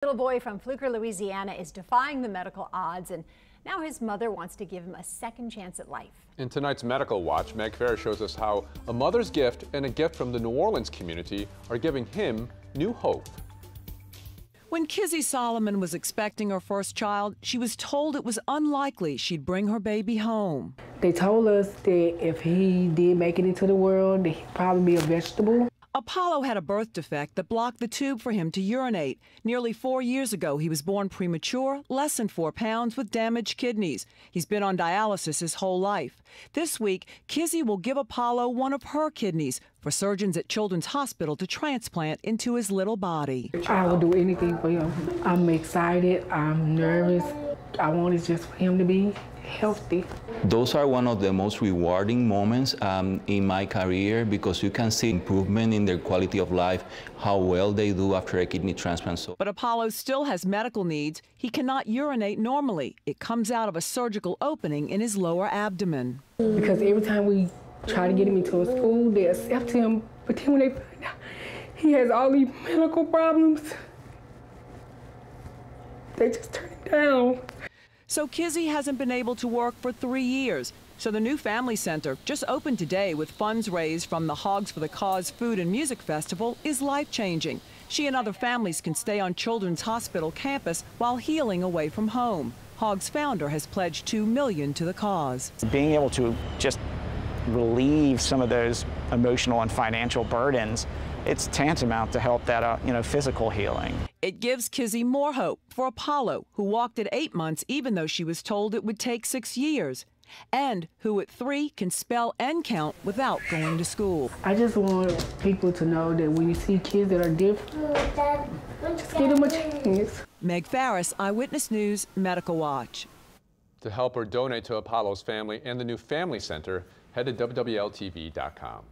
Little boy from Fluker, Louisiana is defying the medical odds, and now his mother wants to give him a second chance at life. In tonight's Medical Watch, Meg Ferris shows us how a mother's gift and a gift from the New Orleans community are giving him new hope. When Kizzy Solomon was expecting her first child, she was told it was unlikely she'd bring her baby home. They told us that if he did make it into the world, that he'd probably be a vegetable. Apollo had a birth defect that blocked the tube for him to urinate. Nearly 4 years ago, he was born premature, less than 4 pounds, with damaged kidneys. He's been on dialysis his whole life. This week, Kizzy will give Apollo one of her kidneys for surgeons at Children's Hospital to transplant into his little body. I will do anything for him. I'm excited, I'm nervous. I want it just for him to be healthy. Those are one of the most rewarding moments in my career, because you can see improvement in their quality of life, how well they do after a kidney transplant. But Apollo still has medical needs. He cannot urinate normally. It comes out of a surgical opening in his lower abdomen. Because every time we try to get him into a school, they accept him, but then when they find out he has all these medical problems, they just turn him down. So Kizzy hasn't been able to work for 3 years. So the new family center, just opened today with funds raised from the Hogs for the Cause Food and Music Festival, is life-changing. She and other families can stay on Children's Hospital campus while healing away from home. Hogs founder has pledged $2 million to the cause. Being able to just relieve some of those emotional and financial burdens, it's tantamount to help that physical healing. It gives Kizzy more hope for Apollo, who walked at 8 months even though she was told it would take 6 years, and who at 3 can spell and count without going to school. I just want people to know that when you see kids that are different, just give them a chance. Meg Ferris, Eyewitness News, Medical Watch. To help or donate to Apollo's family and the new family center, head to WWLTV.com.